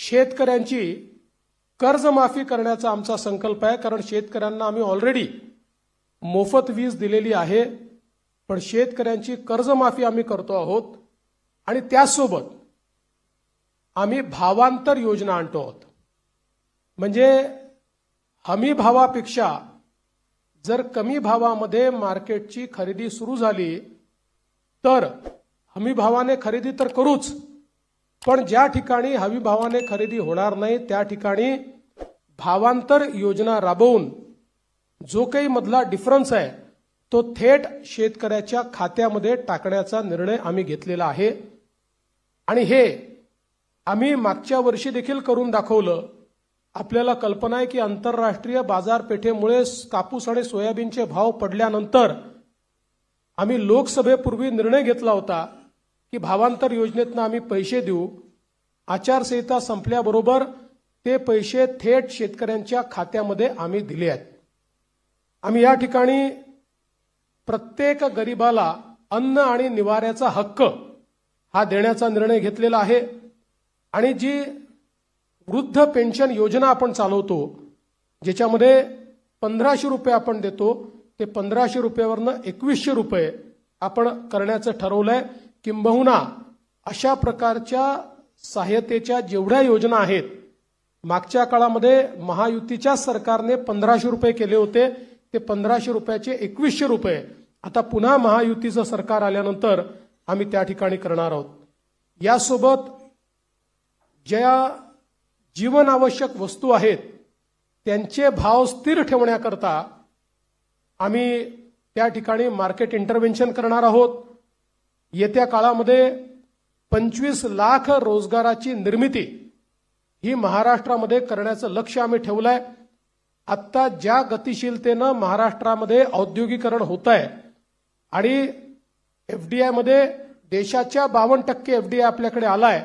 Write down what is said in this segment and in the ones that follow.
शेतकऱ्यांची कर्जमाफी करण्याचा आमचा संकल्प आहे। कारण शेतकऱ्यांना आम्ही ऑलरेडी मोफत वीज दिलेली आहे, पण शेतकऱ्यांची कर्जमाफी आम्ही करतो आहोत आणि त्यासोबत आम्ही भावांतर योजना आणतो आहोत। म्हणजे हमी भावापेक्षा जर कमी भावामध्ये मार्केटची खरेदी सुरू झाली तर हमी भावाने खरेदी तर करूच, पण ज्या ठिकाणी हमी भावाने खरेदी होणार नाही त्या ठिकाणी भावांतर योजना राबवून जो काही मधला डिफरन्स आहे तो थेट शेतकऱ्याच्या खात्यामध्ये टाकण्याचा निर्णय आम्ही घेतलेला आहे। आणि हे आम्ही मागच्या वर्षी देखील करून दाखवलं। आपल्याला कल्पना आहे की आंतरराष्ट्रीय बाजारपेठेमुळे कापूस आणि सोयाबीनचे भाव पडल्यानंतर आम्ही लोकसभेपूर्वी निर्णय घेतला होता की भावांतर योजनेतून आम्ही पैसे देऊ। आचारसंहिता संपल्याबरोबर ते पैसे थेट शेतकऱ्यांच्या खात्यामध्ये आम्ही दिले आहेत। आम्ही या ठिकाणी प्रत्येक गरीबाला अन्न आणि निवाऱ्याचा हक्क हा देण्याचा निर्णय घेतलेला आहे। आणि जी वृद्ध पेन्शन योजना आपण चालवतो, ज्याच्यामध्ये 1500 रुपये आपण देतो, ते 1500 रुपयावरनं 2100 रुपये आपण करण्याचं ठरवलंय। किंबहुना अशा प्रकारच्या सहाय्यतेच्या जेवढ्या योजना आहेत, मागच्या काळामध्ये महायुतीच्या सरकारने 1500 रुपये केले होते, ते 1500 रुपयाचे 2100 रुपये आता पुन्हा महायुतीचं सरकार आल्यानंतर आम्ही त्या ठिकाणी करणार आहोत। यासोबत ज्या जीवनावश्यक वस्तू आहेत त्यांचे भाव स्थिर ठेवण्याकरता आम्ही त्या ठिकाणी मार्केट इंटरव्हेन्शन करणार आहोत। येत्या काळामध्ये 25 लाख रोजगाराची निर्मिती ही महाराष्ट्रामध्ये करण्याचं लक्ष्य आम्ही ठेवलंय। आता ज्या गतिशीलतेनं महाराष्ट्रामध्ये औद्योगिकरण होत आहे आणि एफडीआय मध्ये देशाच्या 52% एफडीआय आपल्याकडे आलाय,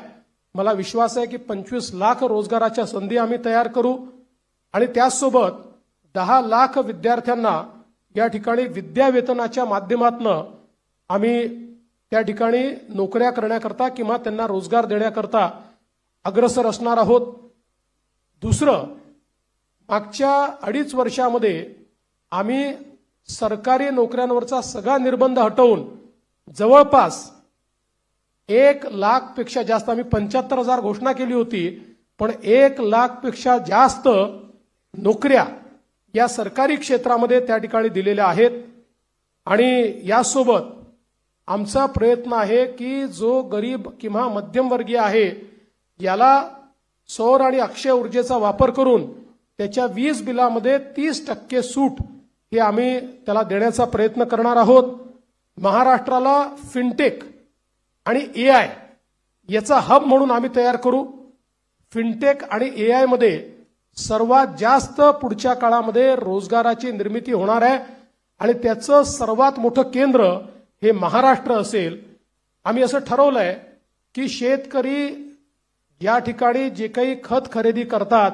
मला विश्वास आहे की 25 लाख रोजगाराच्या संधी आम्ही तयार करू आणि त्याचसोबत 10 लाख विद्यार्थ्यांना या ठिकाणी विद्यावेतनाच्या माध्यमातून आम्ही त्या ठिकाणी नोकऱ्या करण्याकरता किंवा त्यांना रोजगार देण्याकरता अग्रसर असणार आहोत। दुसरं, मागच्या 2.5 वर्षामध्ये आम्ही सरकारी नोकऱ्यांवरचा सगळा निर्बंध हटवून जवळपास 1 लाखपेक्षा जास्त, आम्ही 75,000 घोषणा केली होती, पण 1 लाखपेक्षा जास्त नोकऱ्या या सरकारी क्षेत्रामध्ये त्या ठिकाणी दिलेल्या आहेत। आणि यासोबत आमचा प्रयत्न आहे की जो गरीब किंवा मध्यमवर्गीय आहे याला सौर आणि अक्षय ऊर्जेचा वापर करून त्याच्या वीज बिलामध्ये 30% सूट हे आम्ही त्याला देण्याचा प्रयत्न करणार आहोत। महाराष्ट्राला फिनटेक आणि एआय याचा हब म्हणून आम्ही तयार करू। फिनटेक आणि एआय मध्ये सर्वात जास्त पुढच्या काळामध्ये रोजगाराची निर्मिती होणार आहे आणि त्याचं सर्वात मोठं केंद्र हे महाराष्ट्र असेल। आम्ही असं ठरवलंय की शेतकरी या ठिकाणी जे काही खत खरेदी करतात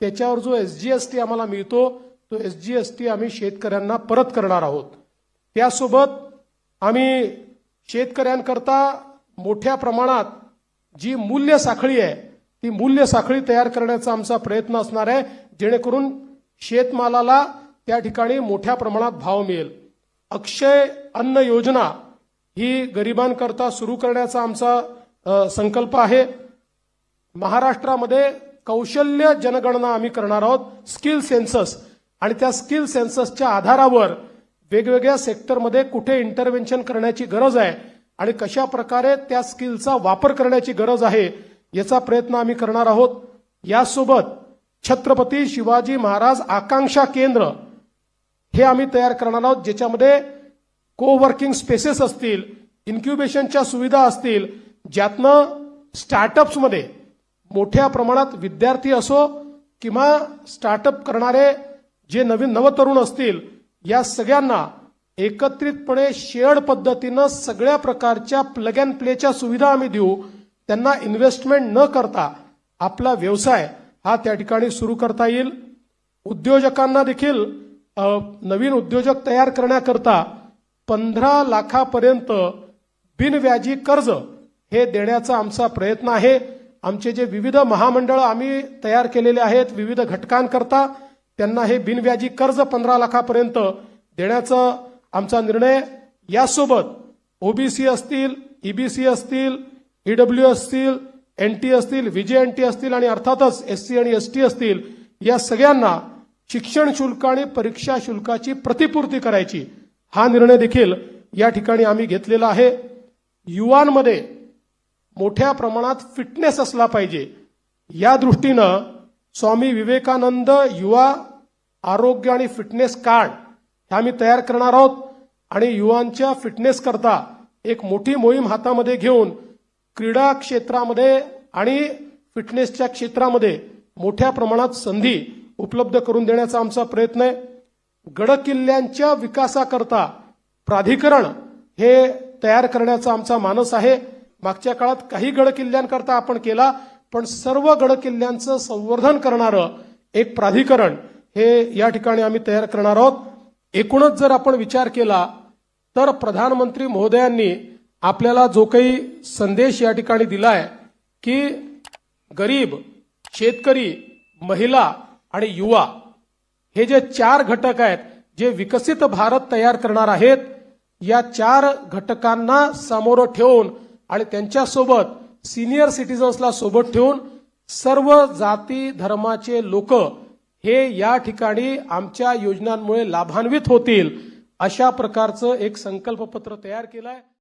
त्याच्यावर जो एसजीएसटी आम्हाला मिळतो तो एसजीएसटी आम्ही शेतकऱ्यांना परत करणार आहोत। त्यासोबत आम्ही शेतकऱ्यांकरता मोठ्या प्रमाणात जी मूल्य साखळी आहे ती मूल्य साखळी तयार करण्याचा आमचा प्रयत्न असणार आहे, जेणेकरून शेतमालाला त्या ठिकाणी मोठ्या प्रमाणात भाव मिळेल। अक्षय अन्न योजना ही गरिबांकरता सुरू करण्याचा आमचा संकल्प आहे। महाराष्ट्रामध्ये कौशल्य जनगणना आम्ही करणार आहोत, स्किल सेन्सस, आणि त्या स्किल सेन्ससच्या आधारावर वेगवेगळ्या सेक्टरमध्ये कुठे इंटरव्हेन्शन करण्याची गरज आहे आणि कशा प्रकारे त्या स्किलचा वापर करण्याची गरज आहे याचा प्रयत्न आम्ही करणार आहोत। यासोबत छत्रपती शिवाजी महाराज आकांक्षा केंद्र हे आम्ही तयार करणार आहोत, ज्याच्यामध्ये कोवर्किंग स्पेसेस असतील, इन्क्युबेशनच्या सुविधा असतील, ज्यातनं स्टार्टअप्समध्ये मोठ्या प्रमाणात विद्यार्थी असो किंवा स्टार्टअप करणारे जे नवीन नवतरुण असतील या सगळ्यांना एकत्रितपणे शेअर्ड पद्धतीनं सगळ्या प्रकारच्या प्लग अँड प्लेच्या सुविधा आम्ही देऊ। त्यांना इन्व्हेस्टमेंट न करता आपला व्यवसाय हा त्या ठिकाणी सुरू करता येईल। उद्योजकांना देखील नवीन उद्योजक तयार करण्याकरता 15 लाखापर्यंत बिनव्याजी कर्ज हे देण्याचा आमचा प्रयत्न आहे आमचे जे विविध महामंडळ आम्ही तयार केलेले आहेत विविध घटकांकरता त्यांना हे बिनव्याजी कर्ज 15 लाखापर्यंत देण्याचा आमचा निर्णय, यासोबत ओबीसी असतील, ईबीसी असतील, ईडब्ल्यू असतील, एनटी असतील, व्हीजेएनटी असतील आणि अर्थातच एससी आणि एसटी असतील, या सगळ्यांना शिक्षण शुल्क आणि परीक्षा शुल्काची प्रतिपूर्ती करायची हा निर्णय देखील या ठिकाणी आम्ही घेतलेला आहे. युवांमध्ये मोठ्या प्रमाणात फिटनेस असला पाहिजे या दृष्टीनं स्वामी विवेकानंद युवा आरोग्य आणि फिटनेस कार्ड हे आम्ही तयार करणार आहोत आणि युवांच्या फिटनेस करता एक मोठी मोहीम हातामध्ये घेऊन क्रीडा क्षेत्रामध्ये आणि फिटनेसच्या क्षेत्रामध्ये मोठ्या प्रमाणात संधी उपलब्ध करून देण्याचा आमचा प्रयत्न आहे. गडकिल्ल्यांच्या विकासाकरता प्राधिकरण हे तयार करण्याचा आमचा मानस आहे. मागच्या काळात काही गडकिल्ल्यांकरता आपण केला, पण सर्व गडकिल्ल्यांचं संवर्धन करणारं एक प्राधिकरण हे या ठिकाणी आम्ही तयार करणार आहोत. एकूणच जर आपण विचार केला तर प्रधानमंत्री महोदयांनी आपल्याला जो काही संदेश या ठिकाणी दिलाय की गरीब, शेतकरी, महिला आणि युवा हे जे 4 घटक आहेत जे विकसित भारत तयार करणार आहेत, या 4 घटकांना समोर ठेवून आणि त्यांच्यासोबत सिनियर सिटीजन्सला सोबत ठेवून सर्व जाती धर्माचे लोक हे या ठिकाणी आमच्या योजनांमुळे लाभान्वित होतील अशा प्रकारचं एक संकल्पपत्र तयार केलंय.